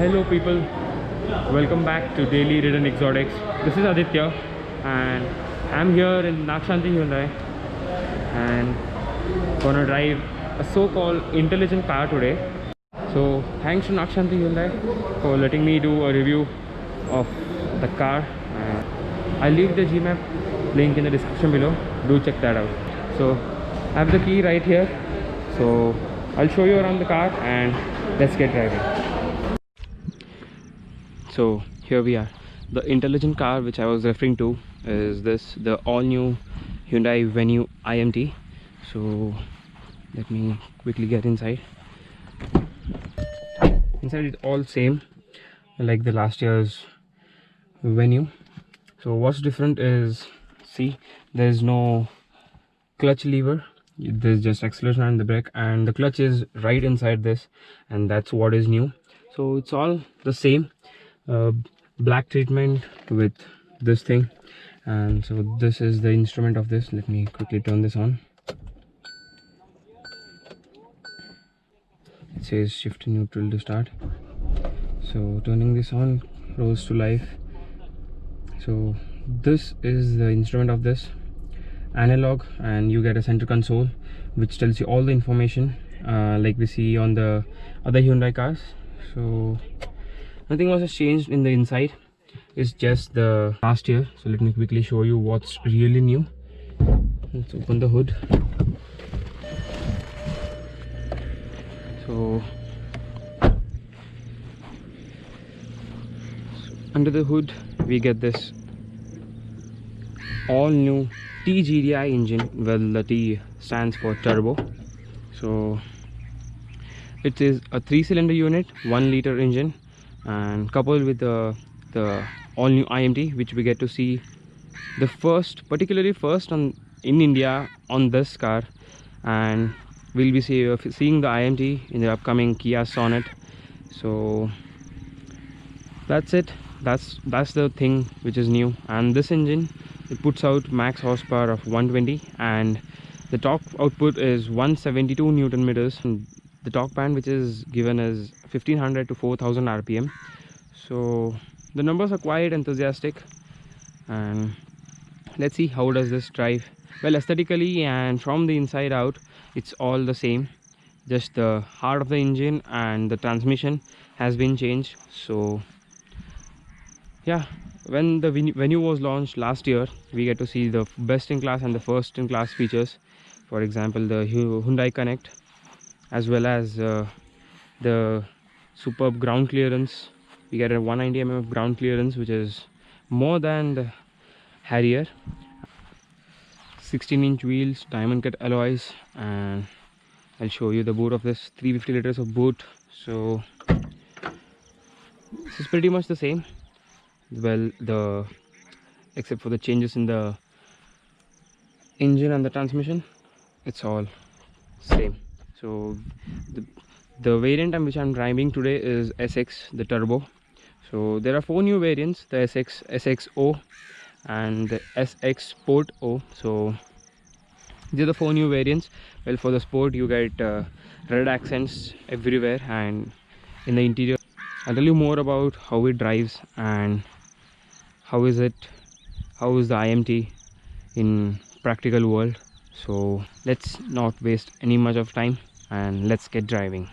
Hello people, welcome back to Daily Ridden Exotics. This is Aditya and I'm here in Nakshanti Hyundai and gonna drive a so-called intelligent car today. So thanks to Nakshanti Hyundai for letting me do a review of the car. I'll leave the Gmap link in the description below. Do check that out. So I have the key right here, so I'll show you around the car and let's get driving. So here we are. The intelligent car which I was referring to is this, the all-new Hyundai Venue IMT. So let me quickly get inside. Inside it's all same like the last year's Venue. So what's different is, see, there's no clutch lever, there's just acceleration and the brake, and the clutch is right inside this, and that's what is new. So it's all the same. Black treatment with this thing, and so this is the instrument of this. Let me quickly turn this on. It says shift to neutral to start. So turning this on, rose to life. So this is the instrument of this, analog, and you get a center console which tells you all the information like we see on the other Hyundai cars. So nothing was changed in the inside. It's just the last year. So let me quickly show you what's really new. Let's open the hood. So under the hood we get this all new TGDI engine. Well, the T stands for turbo. So it is a 3-cylinder unit, 1-liter engine, and coupled with the all new IMT, which we get to see the particularly first in India on this car, and we'll be seeing the IMT in the upcoming Kia Sonet. So that's it. That's the thing which is new. And this engine, it puts out max horsepower of 120, and the torque output is 172 Newton meters, and the torque band which is given is 1500 to 4000 RPM. So the numbers are quite enthusiastic, and let's see how does this drive. Well, aesthetically and from the inside out, it's all the same. Just the heart of the engine and the transmission has been changed. So yeah, when the Venue was launched last year, we get to see the best in class and the first in class features. For example, the Hyundai Connect, as well as the superb ground clearance. We get a 190 mm of ground clearance, which is more than the Harrier. 16-inch wheels, diamond cut alloys, and I'll show you the boot of this. 350 liters of boot. So this is pretty much the same. Well, except for the changes in the engine and the transmission, it's all same. So the variant which I'm driving today is SX, the turbo. So there are 4 new variants: the SX, SXO, and the SX Sport O. So these are the 4 new variants. Well, for the Sport you get red accents everywhere, and in the interior I'll tell you more about how it drives and how is the IMT in practical world. So let's not waste any much of time and let's get driving.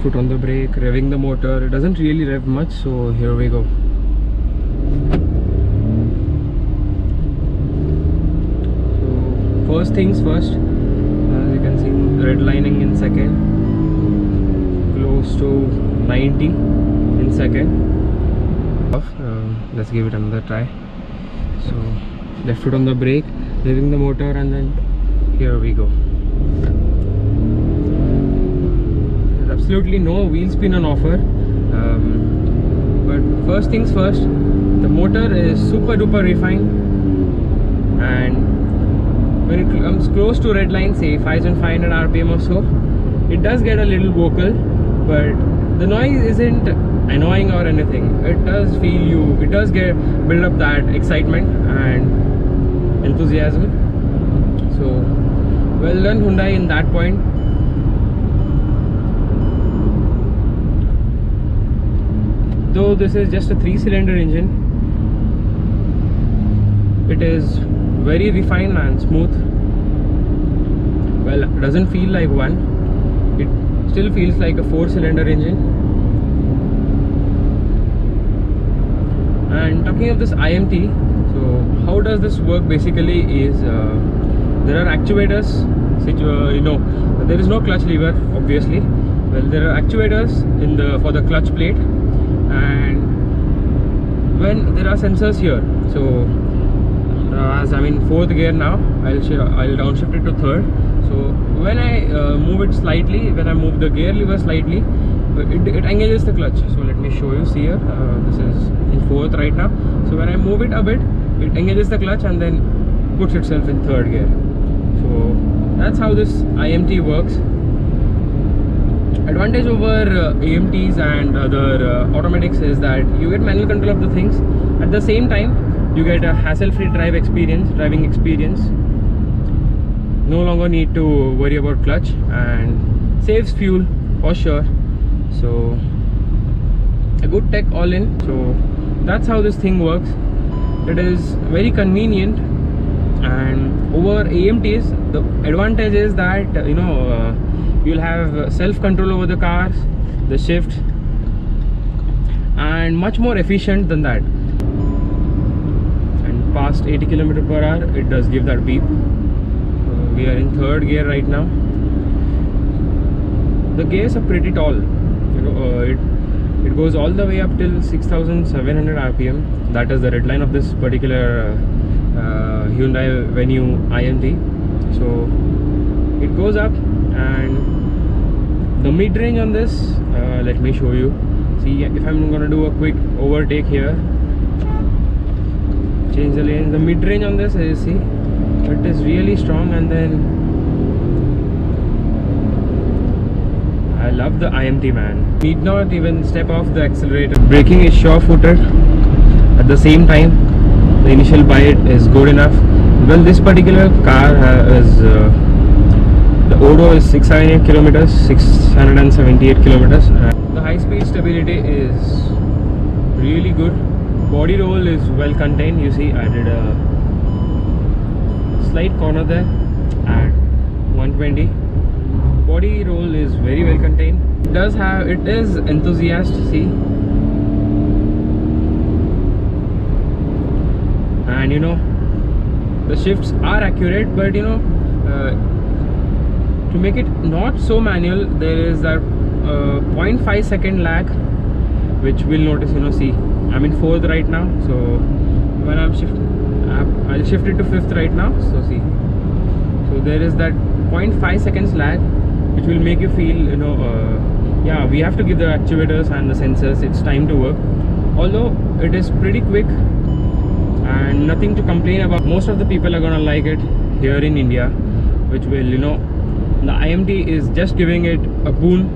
Foot on the brake, revving the motor. It doesn't really rev much, so here we go. So first things first, as you can see, redlining in second, close to 90 in second. Let's give it another try. So left foot on the brake, revving the motor, and then here we go. Absolutely no wheel spin on offer, but first things first, the motor is super duper refined, and when it comes close to red line, say 5500 RPM or so, it does get a little vocal, but the noise isn't annoying or anything. It does build up that excitement and enthusiasm. So well done Hyundai in that point. Though this is just a 3-cylinder engine, it is very refined and smooth. Well, it doesn't feel like one, it still feels like a 4-cylinder engine. And talking of this IMT, so how does this work basically is there are actuators, there is no clutch lever obviously. Well, there are actuators for the clutch plate, and when there are sensors here, so as I'm in 4th gear now, I'll downshift it to 3rd. So when I move it slightly, when I move the gear lever slightly, it engages the clutch. So let me show you. See here, this is in 4th right now. So when I move it a bit, it engages the clutch and then puts itself in 3rd gear. So that's how this IMT works. Advantage over AMTs and other automatics is that you get manual control of the things. At the same time, you get a hassle-free driving experience. No longer need to worry about clutch, and saves fuel for sure. So a good tech all in. So that's how this thing works. It is very convenient, and over AMTs, the advantage is that you'll have self-control over the cars, the shifts, and much more efficient than that. And past 80 km/h, it does give that beep. We are in 3rd gear right now. The gears are pretty tall. It goes all the way up till 6,700 RPM. That is the red line of this particular Hyundai Venue IMT. So it goes up, and the mid-range on this, let me show you. See, if I'm gonna do a quick overtake here, change the lane, the mid-range on this is, see, it is really strong. And then I love the IMT, man. Need not even step off the accelerator. Braking is sure-footed. At the same time, the initial bite is good enough. Well, this particular car is the odo is 678 kilometers, 678 kilometers. The high-speed stability is really good. Body roll is well contained. You see, I did a slight corner there at 120. Body roll is very well contained. It is enthusiast, see, and the shifts are accurate, but to make it not so manual, there is that 0.5 second lag, which we'll notice. See, I'm in 4th right now, so when I'll shift it to 5th right now. So see, so there is that 0.5 seconds lag, which will make you feel, yeah, we have to give the actuators and the sensors its time to work. Although it is pretty quick and nothing to complain about. Most of the people are gonna like it here in India, which will, the IMT is just giving it a boon.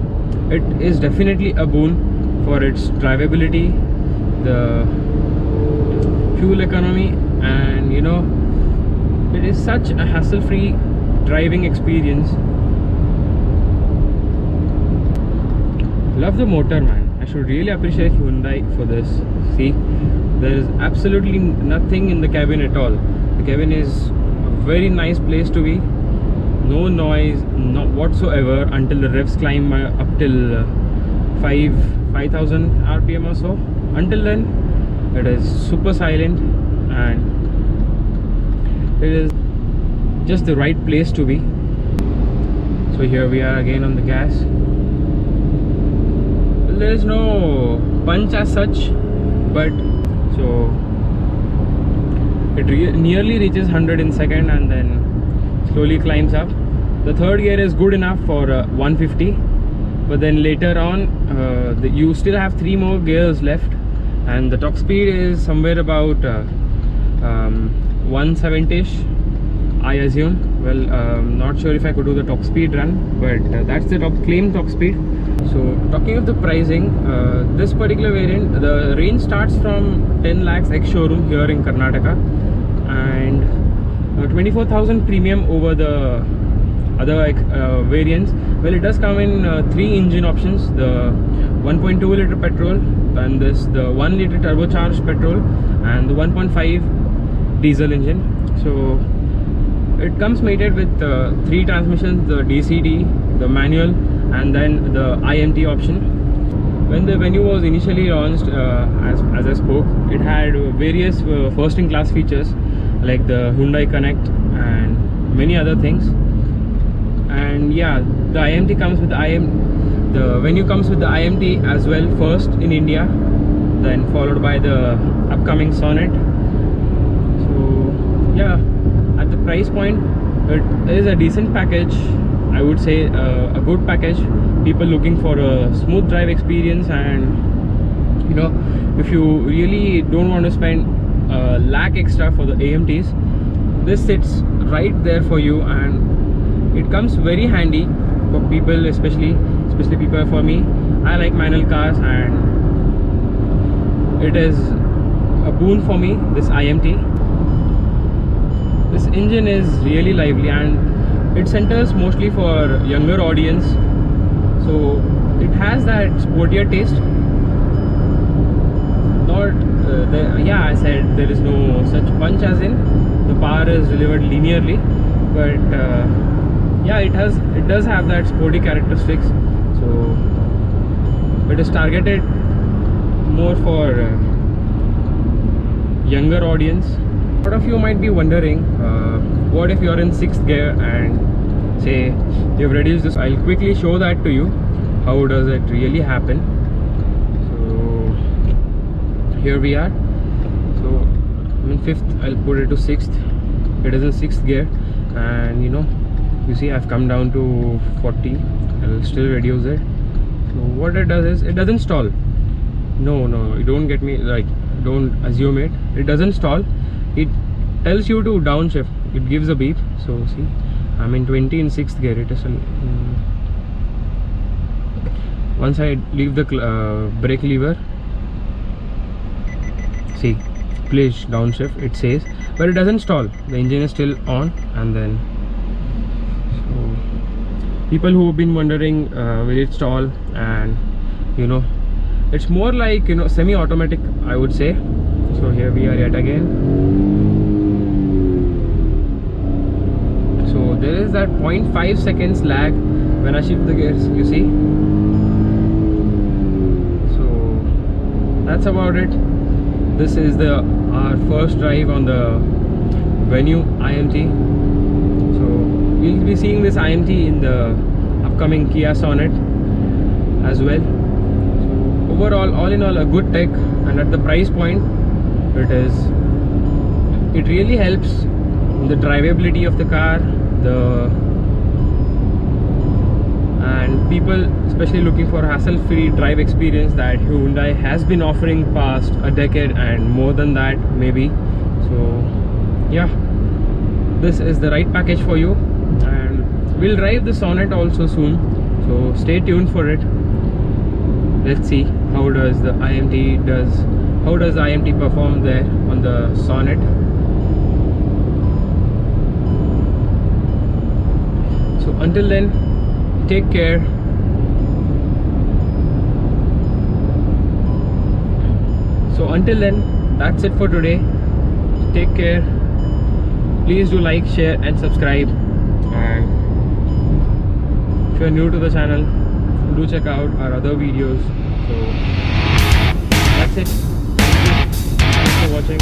It is definitely a boon for its drivability, the fuel economy, and it is such a hassle-free driving experience. Love the motor, man. I should really appreciate Hyundai for this. See, there is absolutely nothing in the cabin at all. The cabin is a very nice place to be. No noise, not whatsoever, until the revs climb up till 5,000 RPM or so. Until then, it is super silent, and it is just the right place to be. So here we are again on the gas. Well, there is no punch as such, but so it nearly reaches 100 in second and then slowly climbs up. The 3rd gear is good enough for 150, but then later on you still have 3 more gears left, and the top speed is somewhere about 170ish, I assume. Well, not sure if I could do the top speed run, but that's the claimed top speed. So talking of the pricing, this particular variant, the range starts from 10 lakhs ex showroom here in Karnataka, and 24,000 premium over the other variants. Well, it does come in 3 engine options: the 1.2 liter petrol, and the 1 liter turbocharged petrol, and the 1.5 diesel engine. So it comes mated with 3 transmissions: the DCT, the manual, and then the IMT option. When the Venue was initially launched, as I spoke, it had various first-in-class features like the Hyundai Connect and many other things. And yeah, the IMT comes with the Venue comes with the IMT as well, first in India, then followed by the upcoming Sonet. So yeah, at the price point, it is a decent package. I would say a good package. People looking for a smooth drive experience, and you know, if you really don't want to spend a lakh extra for the AMTs, this sits right there for you, and it comes very handy for people, especially people for me. I like manual cars, and it is a boon for me, this IMT. This engine is really lively, and it centers mostly for younger audience, so it has that sportier taste. Not yeah, I said there is no such punch, as in the power is delivered linearly, but yeah, it does have that sporty characteristics. So it is targeted more for younger audience. A lot of you might be wondering, what if you're in 6th gear and say you've reduced this? I'll quickly show that to you. How does it really happen? So here we are. So I'm in 5th, I'll put it to 6th. It is in 6th gear, and you know, you see I've come down to 40. I'll still reduce it. So what it does is, it doesn't stall. No, you don't get me, like, don't assume it. It doesn't stall. It tells you to downshift. It gives a beep. So see, I'm in 20 in 6th gear. It is once I leave the brake lever, see, please downshift, it says, but it doesn't stall. The engine is still on. And then people who have been wondering, will it stall? And you know, it's more like, you know, semi-automatic, I would say. So here we are yet again. So there is that 0.5 seconds lag when I shift the gears, you see. So that's about it. This is our first drive on the Venue IMT. So we'll be seeing this IMT in the upcoming Kia Sonet as well. So overall, all in all, a good tech, and at the price point, it really helps in the drivability of the car. And people especially looking for hassle-free drive experience that Hyundai has been offering past a decade and more than that maybe. So yeah, this is the right package for you, and we'll drive the Sonet also soon, so stay tuned for it. Let's see how does the IMT perform there on the Sonet. So until then, take care. So until then, that's it for today. Take care. Please do like, share and subscribe, and if you're new to the channel, do check out our other videos. So that's it. Thanks for watching.